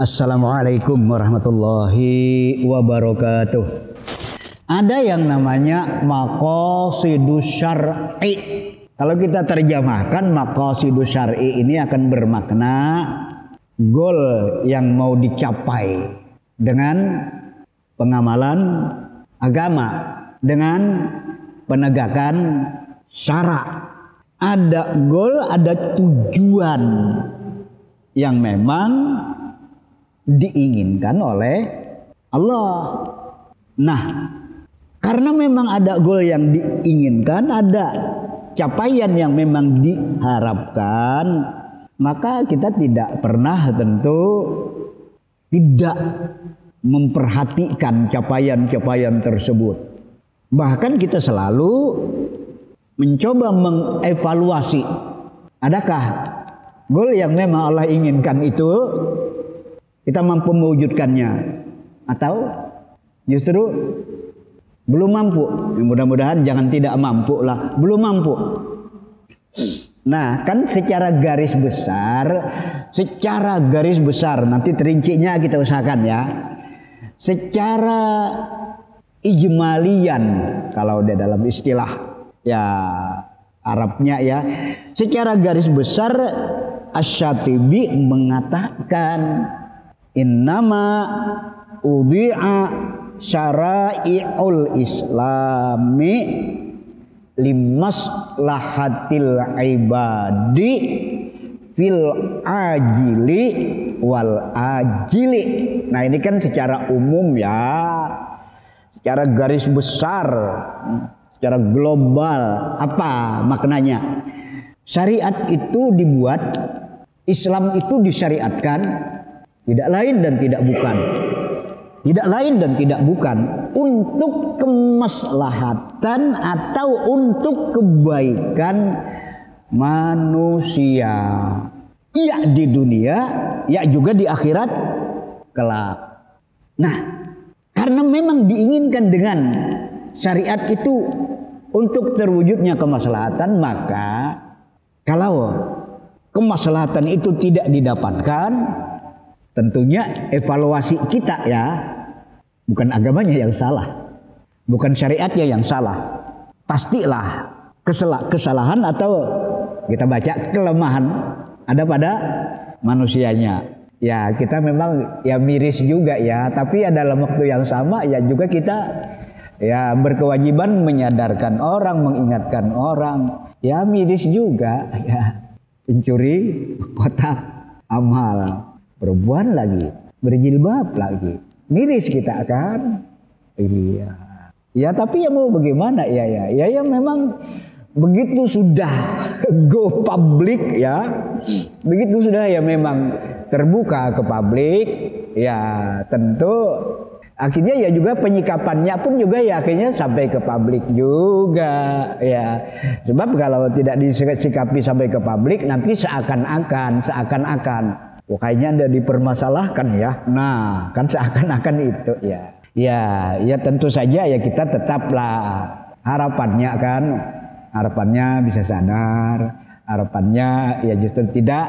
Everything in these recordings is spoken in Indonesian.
Assalamualaikum warahmatullahi wabarakatuh. Ada yang namanya maqasidus syar'i. Kalau kita terjemahkan maqasidus syar'i ini akan bermakna goal yang mau dicapai dengan pengamalan agama, dengan penegakan syara. Ada goal, ada tujuan yang memang diinginkan oleh Allah. Nah, karena memang ada goal yang diinginkan, ada capaian yang memang diharapkan, maka kita tidak pernah tentu tidak memperhatikan capaian-capaian tersebut. Bahkan kita selalu mencoba mengevaluasi, adakah goal yang memang Allah inginkan itu kita mampu mewujudkannya, atau justru belum mampu. Mudah-mudahan jangan tidak mampu lah, belum mampu. Nah, kan secara garis besar nanti terincinya kita usahakan ya. Secara ijmalian kalau di dalam istilah ya Arabnya ya, secara garis besar Asy-Syatibi mengatakan innama udhi'a syara'i'ul islami limaslahatil ibadi fil ajili wal ajili. Nah, ini kan secara umum ya, secara garis besar, secara global. Apa maknanya? Syariat itu dibuat, Islam itu disyariatkan tidak lain dan tidak bukan untuk kemaslahatan atau untuk kebaikan manusia, ya di dunia, ya juga di akhirat kelak. Nah, karena memang diinginkan dengan syariat itu untuk terwujudnya kemaslahatan, maka kalau kemaslahatan itu tidak didapatkan, tentunya evaluasi kita ya, bukan agamanya yang salah, bukan syariatnya yang salah. Pastilah kesalahan atau kita baca kelemahan ada pada manusianya. Ya, kita memang ya miris juga ya, tapi ya dalam waktu yang sama ya juga kita ya berkewajiban menyadarkan orang, mengingatkan orang. Ya miris juga ya, pencuri kotak amal, perempuan lagi, berjilbab lagi, miris kita kan. Iya. Ya tapi ya mau bagaimana ya memang begitu sudah go public ya, begitu sudah ya memang terbuka ke publik, ya tentu akhirnya ya juga penyikapannya pun juga ya akhirnya sampai ke publik juga ya. Sebab kalau tidak disikapi sampai ke publik nanti seakan-akan kayaknya Anda dipermasalahkan ya. Nah, kan seakan-akan itu ya. Ya tentu saja ya kita tetaplah harapannya bisa sadar, harapannya ya justru tidak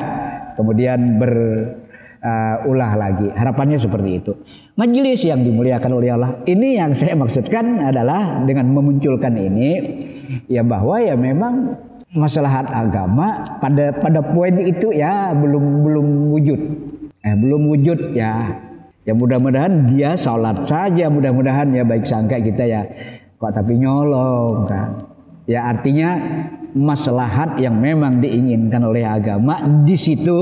kemudian berulah lagi. Harapannya seperti itu. Majelis yang dimuliakan oleh Allah, ini yang saya maksudkan adalah dengan memunculkan ini ya, bahwa ya memang maslahat agama pada poin itu ya belum wujud ya. Ya mudah-mudahan dia sholat saja, mudah-mudahan ya baik sangka kita ya, kok tapi nyolong kan. Ya artinya maslahat yang memang diinginkan oleh agama di situ,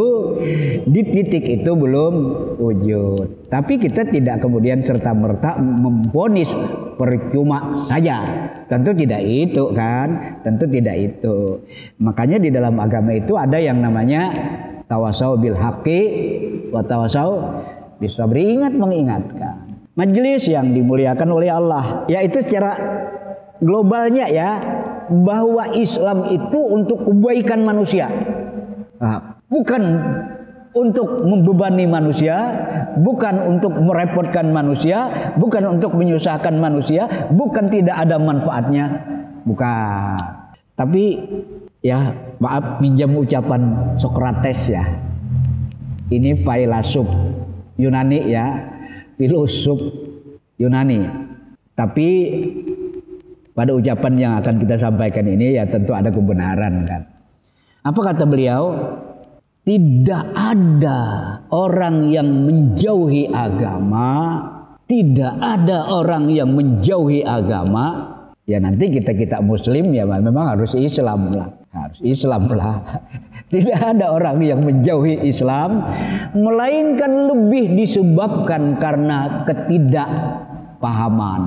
di titik itu belum wujud. Tapi kita tidak kemudian serta-merta memvonis percuma saja. Tentu tidak itu kan, tentu tidak itu. Makanya di dalam agama itu ada yang namanya tawasau bil haqqi wa tawasau bisabri, ingat mengingatkan. Majelis yang dimuliakan oleh Allah, yaitu secara globalnya ya, bahwa Islam itu untuk kebaikan manusia, bukan untuk membebani manusia, bukan untuk merepotkan manusia, bukan untuk menyusahkan manusia, bukan tidak ada manfaatnya, bukan. Tapi ya maaf minjam ucapan Sokrates ya, ini filsuf Yunani ya, filosof Yunani. Tapi pada ucapan yang akan kita sampaikan ini ya tentu ada kebenaran kan. Apa kata beliau? Tidak ada orang yang menjauhi agama, tidak ada orang yang menjauhi agama. Ya nanti kita muslim ya memang harus Islam lah. Tidak ada orang yang menjauhi Islam, melainkan lebih disebabkan karena ketidakpahaman.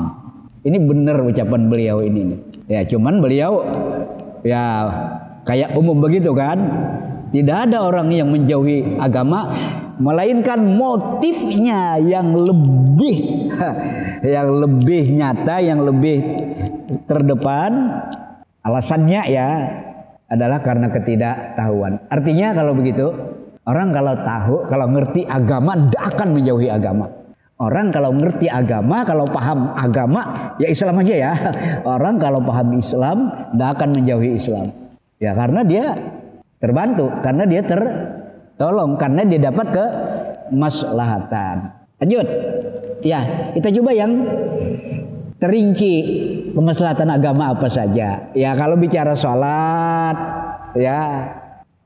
Ini benar ucapan beliau ini nih. Ya cuman beliau ya kayak umum begitu kan. Tidak ada orang yang menjauhi agama, melainkan motifnya yang lebih nyata, yang lebih terdepan. Alasannya ya adalah karena ketidaktahuan. Artinya kalau begitu, orang kalau ngerti agama tidak akan menjauhi agama. Orang kalau ngerti agama, kalau paham agama, ya Islam aja ya. Orang kalau paham Islam tidak akan menjauhi Islam. Ya karena dia terbantu, karena dia tertolong, karena dia dapat kemaslahatan. Lanjut. Ya, kita coba yang terinci kemaslahatan agama apa saja. Ya, kalau bicara sholat, ya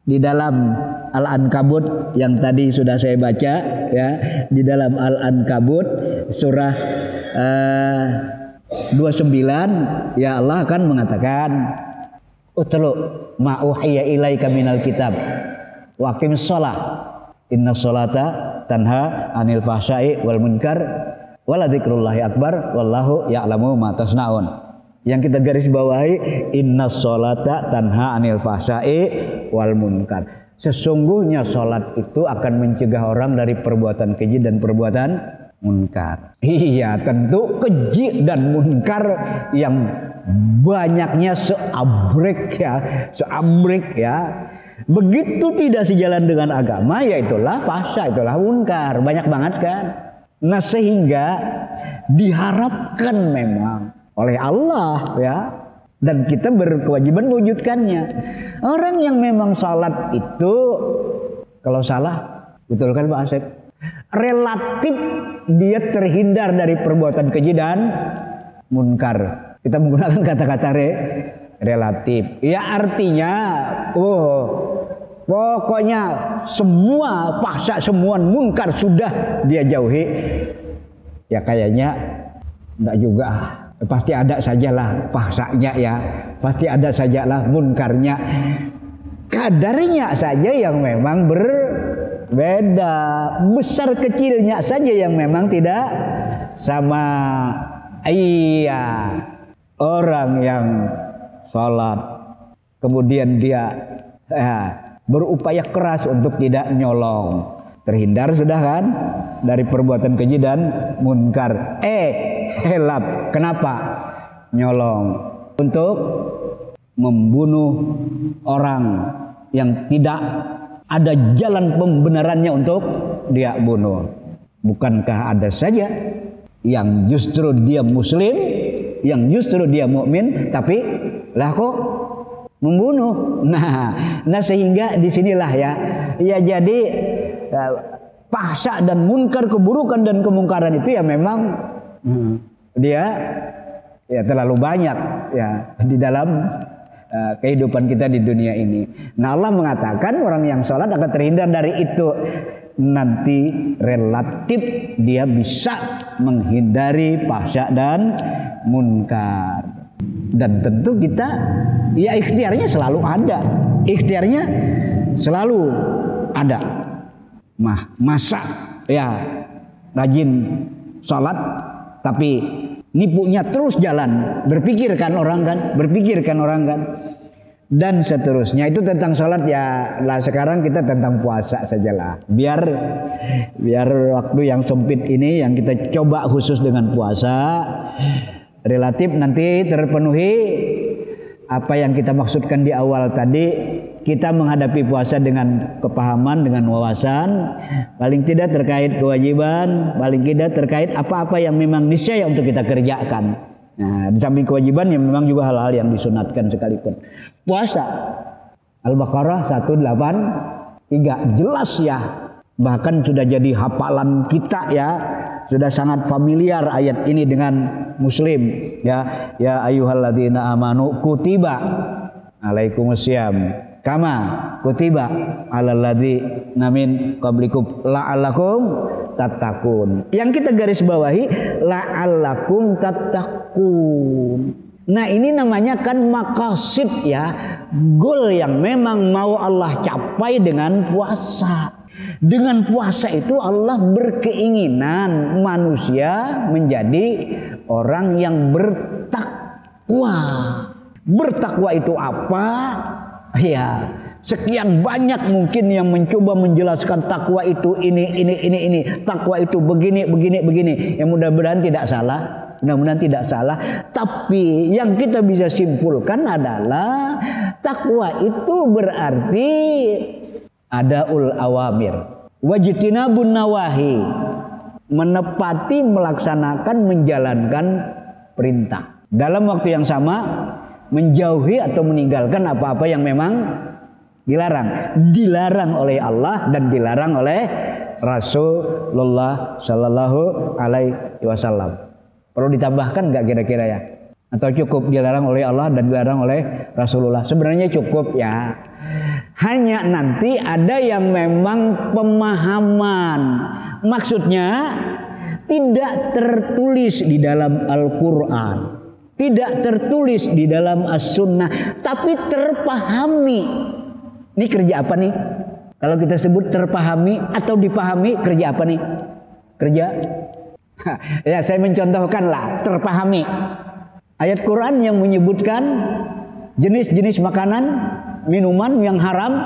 di dalam Al-Ankabut yang tadi sudah saya baca, ya di dalam Al-Ankabut surah 29, ya Allah akan mengatakan, utlu ma uhiya ilaika minal kitab wa aqimis shalah innas sholata tanha anil fahsya'i wal munkar wala dzikrullahi akbar wallahu ya'lamu ma tasnaun. Yang kita garis bawahi, innas sholata tanha anil fahsya'i wal munkar. Sesungguhnya sholat itu akan mencegah orang dari perbuatan keji dan perbuatan munkar. Iya, tentu keji dan munkar yang banyaknya seabrek ya. Begitu tidak sejalan dengan agama, yaitulah fahsya, itulah munkar. Banyak banget kan. Nah sehingga diharapkan memang oleh Allah ya, dan kita berkewajiban mewujudkannya. Orang yang memang salat itu, kalau salah, betul kan Pak Asep? Relatif dia terhindar dari perbuatan keji dan munkar. Kita menggunakan kata-kata relatif. Ya artinya, pokoknya semua fahsya, semua munkar sudah dia jauhi. Ya kayaknya enggak juga. Pasti ada sajalah fahsyanya ya. Pasti ada sajalah munkarnya. Kadarnya saja yang memang berbeda. Besar kecilnya saja yang memang tidak sama. Iya. Orang yang sholat kemudian dia berupaya keras untuk tidak nyolong, terhindar sudah kan dari perbuatan keji dan munkar. Helap, kenapa nyolong? Untuk membunuh orang yang tidak ada jalan pembenarannya untuk dia bunuh. Bukankah ada saja yang justru dia muslim, yang justru dia mukmin, tapi lah kok membunuh. Nah sehingga disinilah ya jadi fahsya dan munkar, keburukan dan kemungkaran itu ya memang dia ya terlalu banyak ya di dalam kehidupan kita di dunia ini. Nah Allah mengatakan orang yang sholat akan terhindar dari itu. Nanti relatif dia bisa menghindari fahsya dan munkar. Dan tentu kita ya ikhtiarnya selalu ada. Ikhtiarnya selalu ada. Masa ya rajin sholat tapi nipunya terus jalan, berpikirkan orang kan, dan seterusnya. Itu tentang sholat ya. Lah sekarang kita tentang puasa sajalah. Biar waktu yang sempit ini yang kita coba khusus dengan puasa, relatif nanti terpenuhi apa yang kita maksudkan di awal tadi. Kita menghadapi puasa dengan kepahaman, dengan wawasan, paling tidak terkait kewajiban, paling tidak terkait apa-apa yang memang niscaya untuk kita kerjakan. Nah, di samping kewajiban yang memang juga hal-hal yang disunatkan sekalipun. Puasa Al-Baqarah 183 jelas ya bahkan sudah jadi hafalan kita ya, sudah sangat familiar ayat ini dengan muslim ya. Ya ayyuhalladzina amanu kutiba alaikumusiyam kama kutiba alal ladzina min qablikum la'allakum tattaqun. Yang kita garis bawahi la'allakum tattaqun. Nah ini namanya kan maqasid ya, goal yang memang mau Allah capai dengan puasa. Dengan puasa itu Allah berkeinginan manusia menjadi orang yang bertakwa. Bertakwa itu apa? Ya, sekian banyak mungkin yang mencoba menjelaskan takwa itu ini. Takwa itu begini. Yang mudah-mudahan tidak salah. Mudah-mudahan tidak salah. Tapi yang kita bisa simpulkan adalah takwa itu berarti adaul awamir wajtinabun nawahi, menepati, melaksanakan, menjalankan perintah. Dalam waktu yang sama menjauhi atau meninggalkan apa-apa yang memang dilarang oleh Allah dan dilarang oleh Rasulullah Shallallahu Alaihi Wasallam. Perlu ditambahkan nggak kira-kira ya? Atau cukup dilarang oleh Allah dan dilarang oleh Rasulullah? Sebenarnya cukup ya. Hanya nanti ada yang memang pemahaman. Maksudnya tidak tertulis di dalam Al-Quran, tidak tertulis di dalam As-Sunnah, tapi terpahami. Ini kerja apa nih? Kalau kita sebut terpahami atau dipahami, kerja apa nih? Kerja? Ya saya mencontohkan lah, terpahami. Ayat Quran yang menyebutkan jenis-jenis makanan, minuman yang haram,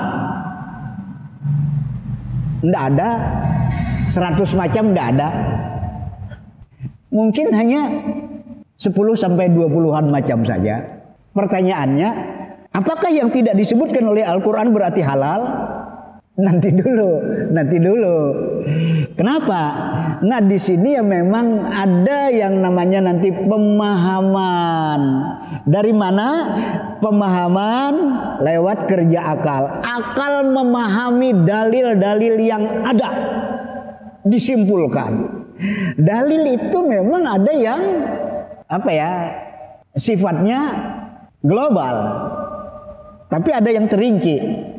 tidak ada 100 macam, tidak ada. Mungkin hanya 10 sampai 20-an macam saja. Pertanyaannya, apakah yang tidak disebutkan oleh Al-Quran berarti halal? Nanti dulu. Kenapa? Nah di sini ya memang ada yang namanya nanti pemahaman. Dari mana? Pemahaman lewat kerja akal. Akal memahami dalil-dalil yang ada, disimpulkan. Dalil itu memang ada yang sifatnya global, tapi ada yang terinci.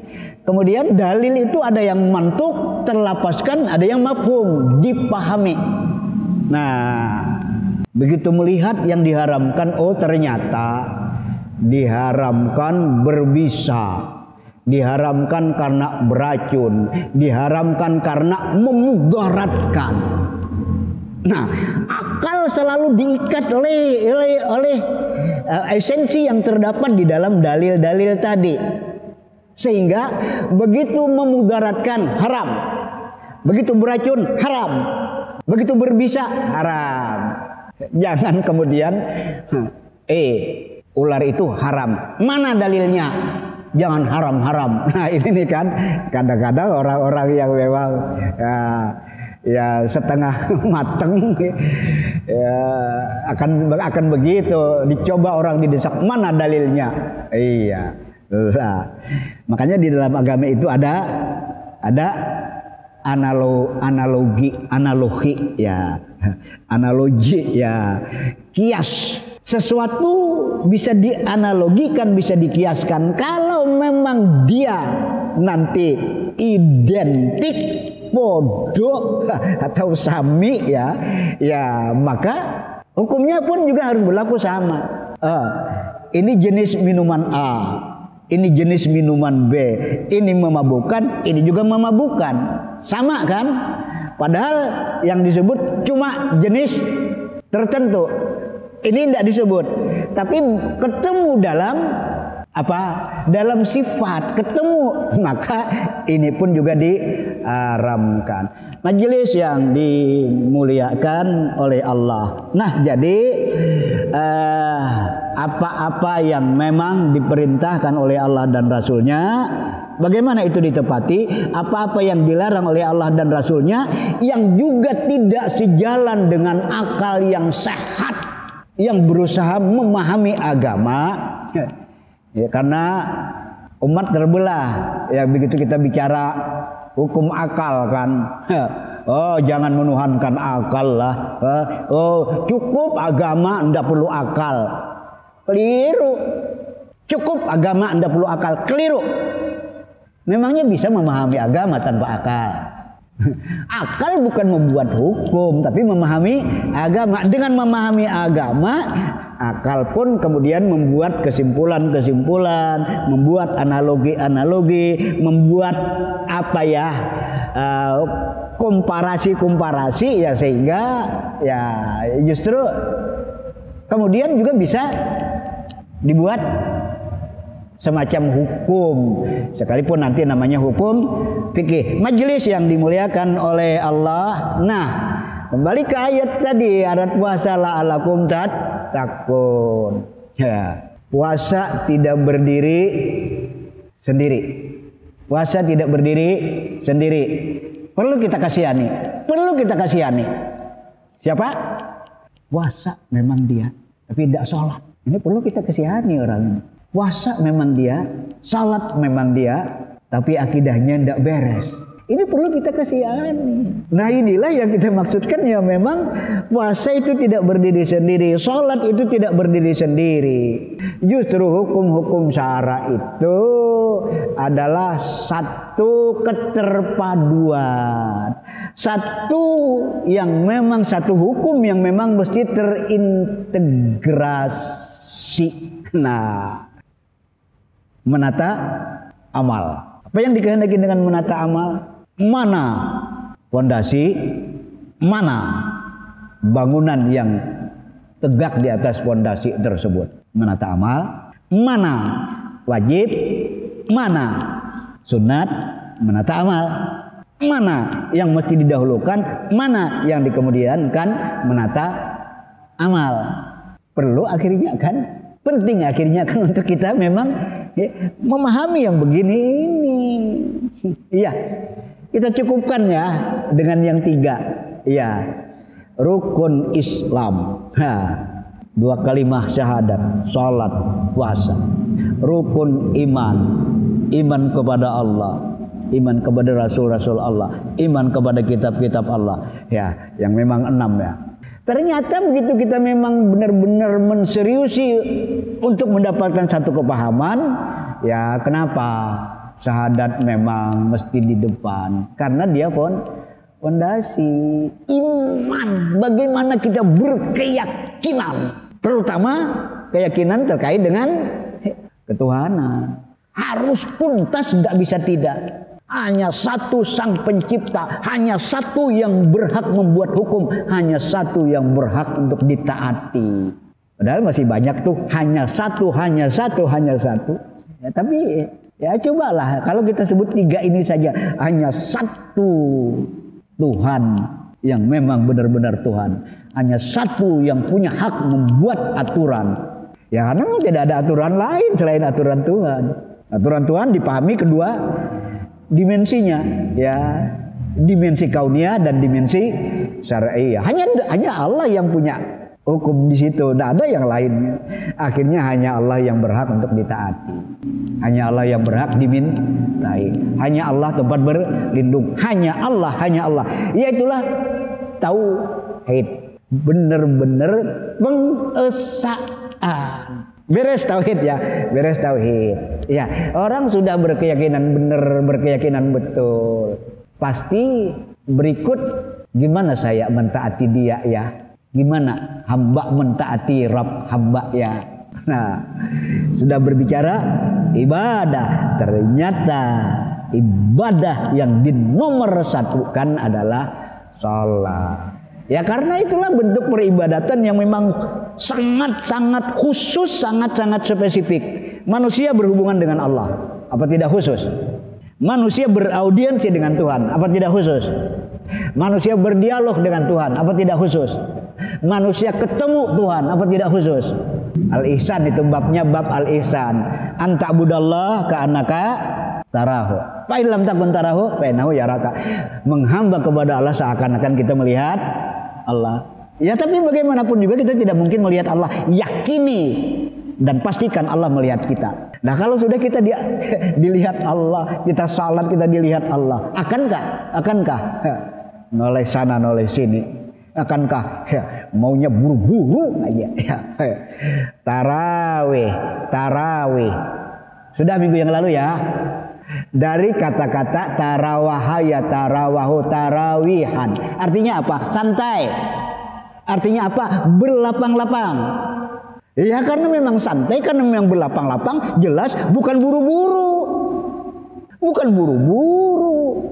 Kemudian dalil itu ada yang mantuk, terlapaskan, ada yang mafhum, dipahami. Nah, begitu melihat yang diharamkan, oh ternyata diharamkan berbisa, diharamkan karena beracun, diharamkan karena memudaratkan. Nah, akal selalu diikat oleh esensi yang terdapat di dalam dalil-dalil tadi. Sehingga begitu memudaratkan haram, begitu beracun haram, begitu berbisa haram. Jangan kemudian ular itu haram. Mana dalilnya? Jangan haram-haram. Nah ini nih kan kadang-kadang orang-orang yang memang ya setengah mateng ya akan begitu, dicoba orang didesak, mana dalilnya? Iya. Makanya di dalam agama itu ada analogi ya, kias. Sesuatu bisa dianalogikan, bisa dikiaskan kalau memang dia nanti identik, bodoh atau sami ya maka hukumnya pun juga harus berlaku sama. Ini jenis minuman A, ini jenis minuman B, ini memabukkan, ini juga memabukkan, sama kan? Padahal yang disebut cuma jenis tertentu, ini tidak disebut, tapi ketemu dalam dalam sifat, ketemu, maka ini pun juga diharamkan. Majelis yang dimuliakan oleh Allah. Nah jadi apa-apa yang memang diperintahkan oleh Allah dan Rasulnya, bagaimana itu ditepati? Apa-apa yang dilarang oleh Allah dan Rasulnya, yang juga tidak sejalan dengan akal yang sehat, yang berusaha memahami agama. Ya, karena umat terbelah. Ya begitu kita bicara hukum akal kan. Oh, jangan menuhankan akal lah. Oh, cukup agama, ndak perlu akal. Keliru. Cukup agama, ndak perlu akal. Keliru. Memangnya bisa memahami agama tanpa akal? Akal bukan membuat hukum, tapi memahami agama. Dengan memahami agama, akal pun kemudian membuat kesimpulan-kesimpulan, membuat analogi-analogi, membuat komparasi-komparasi, ya sehingga ya justru kemudian juga bisa dibuat semacam hukum, sekalipun nanti namanya hukum fikih. Majelis yang dimuliakan oleh Allah. Nah, kembali ke ayat tadi, ayat puasa la'alakum tattaqun. Ya, puasa tidak berdiri sendiri. Puasa tidak berdiri sendiri. Perlu kita kasihani. Perlu kita kasihani. Siapa? Puasa memang dia, tapi tidak sholat. Ini perlu kita kasihani orang ini. Puasa memang dia, salat memang dia, tapi akidahnya tidak beres. Ini perlu kita kasihani. Nah, inilah yang kita maksudkan, ya memang puasa itu tidak berdiri sendiri, salat itu tidak berdiri sendiri. Justru hukum-hukum syara itu adalah satu keterpaduan, satu hukum yang memang mesti terintegrasi. Nah, menata amal. Apa yang dikehendaki dengan menata amal? Mana fondasi, mana bangunan yang tegak di atas fondasi tersebut? Menata amal, mana wajib, mana sunat, menata amal. Mana yang mesti didahulukan, mana yang dikemudiankan, menata amal. Perlu akhirnya kan? Penting akhirnya kan untuk kita memang memahami yang begini ini. Iya, kita cukupkan ya dengan yang 3. Iya, rukun Islam. 2 kalimah syahadat, salat, puasa. Rukun iman, iman kepada Allah, iman kepada Rasul-Rasul Allah, iman kepada kitab-kitab Allah. Ya, yang memang 6 ya. Ternyata begitu kita memang benar-benar menseriusi untuk mendapatkan satu kepahaman, ya kenapa syahadat memang mesti di depan? Karena dia fondasi iman. Bagaimana kita berkeyakinan, terutama keyakinan terkait dengan ketuhanan. Harus tuntas, tidak bisa tidak. Hanya satu sang pencipta, hanya satu yang berhak membuat hukum, hanya satu yang berhak untuk ditaati. Padahal masih banyak tuh, hanya satu. Ya, tapi ya cobalah kalau kita sebut 3 ini saja, hanya satu Tuhan yang memang benar-benar Tuhan, hanya satu yang punya hak membuat aturan. Ya karena memang tidak ada aturan lain selain aturan Tuhan. Aturan Tuhan dipahami kedua dimensinya, ya, dimensi kauniyah dan dimensi syar'iyah. Hanya Allah yang punya hukum di situ, tidak ada yang lainnya. Akhirnya hanya Allah yang berhak untuk ditaati, hanya Allah yang berhak dimintai, hanya Allah tempat berlindung, hanya Allah. Yaitulah tauhid, benar-benar pengesaan. Beres tauhid ya, beres tauhid. Ya, orang sudah berkeyakinan benar, berkeyakinan betul. Pasti berikut gimana saya mentaati dia ya? Gimana hamba mentaati Rabb hamba ya? Nah, sudah berbicara ibadah. Ternyata ibadah yang dinomorsatukan adalah sholat. Ya karena itulah bentuk peribadatan yang memang sangat-sangat khusus, sangat-sangat spesifik. Manusia berhubungan dengan Allah, apa tidak khusus? Manusia beraudiensi dengan Tuhan, apa tidak khusus? Manusia berdialog dengan Tuhan, apa tidak khusus? Manusia ketemu Tuhan, apa tidak khusus? Al-ihsan itu babnya bab al-ihsan. Anta'budallah ka'annaka tarahu. Fa in lam takun tarahu fa innahu yaraka. Menghamba kepada Allah seakan-akan kita melihat Allah. Ya tapi bagaimanapun juga kita tidak mungkin melihat Allah. Yakini dan pastikan Allah melihat kita. Nah kalau sudah kita dilihat Allah, kita salat kita dilihat Allah, akankah noleh sana noleh sini, akankah maunya buru-buru aja tarawih sudah minggu yang lalu ya, dari kata-kata tarawahaya tarawahu tarawihan, artinya apa? Santai. Artinya apa? Berlapang-lapang. Ya karena memang santai, karena memang berlapang-lapang, jelas bukan buru-buru. Bukan buru-buru.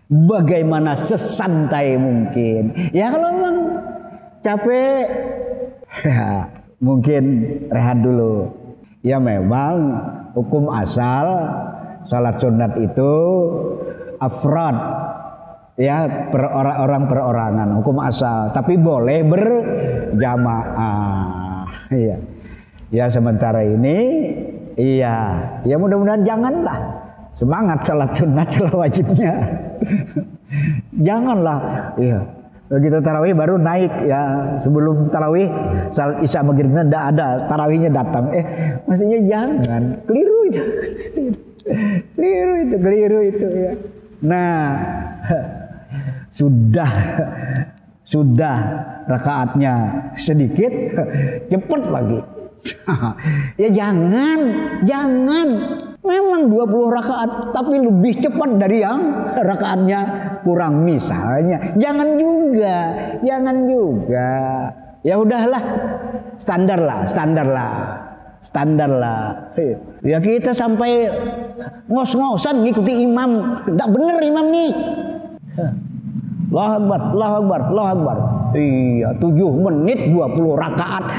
Bagaimana sesantai mungkin. Ya kalau memang capek, ya mungkin rehat dulu. Ya memang hukum asal salat sunat itu afrad, ya orang perorangan, hukum asal, tapi boleh berjamaah. Iya. Ya sementara ini iya, ya mudah-mudahan janganlah semangat salat sunat salat wajibnya. Janganlah iya. Begitu tarawih baru naik ya, sebelum tarawih salat isya maghribnya tidak ada, tarawihnya datang. Maksudnya jangan, keliru itu. Keliru itu ya. Nah, sudah rakaatnya sedikit, cepat lagi. Ya jangan. Memang 20 rakaat tapi lebih cepat dari yang rakaatnya kurang misalnya. Jangan juga. Ya udahlah, standar lah. Ya kita sampai ngos-ngosan ngikuti imam, tidak bener imam nih. Allahu Akbar. Iya, 7 menit 20 rakaat.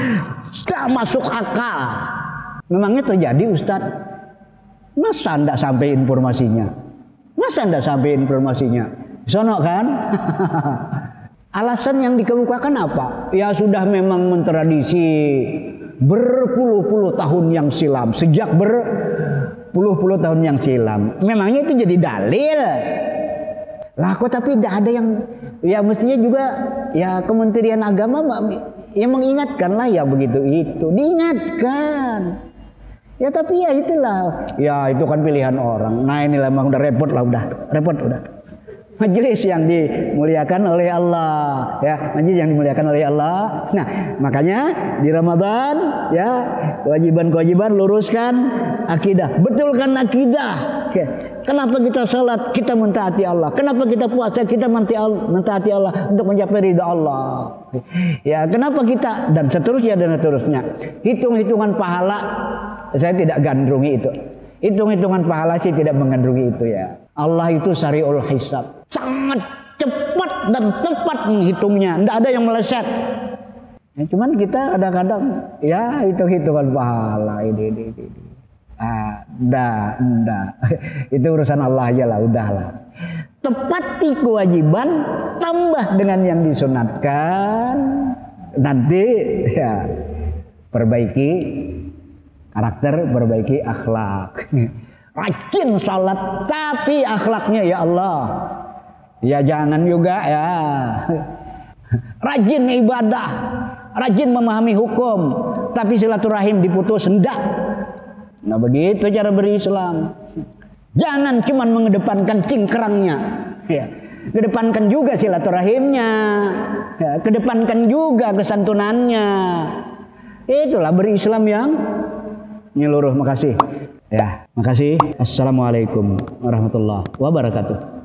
Tidak masuk akal. Memangnya terjadi Ustadz? Masa tidak sampai informasinya? Sono kan? Alasan yang dikemukakan apa? Ya sudah memang mentradisi berpuluh-puluh tahun yang silam. Sejak berpuluh-puluh tahun yang silam. Memangnya itu jadi dalil? Lah kok tapi tidak ada yang, ya mestinya juga ya Kementerian Agama yang mengingatkan lah ya begitu itu. Diingatkan. Ya tapi ya itulah. Ya itu kan pilihan orang. Nah inilah memang udah repot. Majelis yang dimuliakan oleh Allah, ya majelis yang dimuliakan oleh Allah. Nah makanya di Ramadan ya kewajiban luruskan akidah, betulkan akidah. Ya. Kenapa kita salat? Kita mentaati Allah. Kenapa kita puasa? Kita mentaati Allah untuk mencapai ridha Allah. Ya kenapa kita dan seterusnya. Hitung-hitungan pahala saya tidak gandrungi itu. Hitung-hitungan pahala saya tidak menggandrungi itu ya. Allah itu syari'ul hisab. Sangat cepat dan tepat menghitungnya. Tidak ada yang meleset. Ya, cuman kita kadang-kadang ya hitung-hitungan pahala ini. Enggak. Itu urusan Allah aja lah, udahlah. Tepati kewajiban, tambah dengan yang disunatkan. Nanti ya perbaiki karakter, perbaiki akhlak. Rajin salat tapi akhlaknya ya Allah. Ya jangan juga ya. Rajin ibadah, rajin memahami hukum, tapi silaturahim diputus, hendak. Nah begitu cara berislam. Jangan cuma mengedepankan cingkrangnya, ya. Kedepankan juga silaturahimnya, ya. Kedepankan juga kesantunannya. Itulah berislam yang menyeluruh. Makasih. Ya, makasih. Assalamualaikum warahmatullahi wabarakatuh.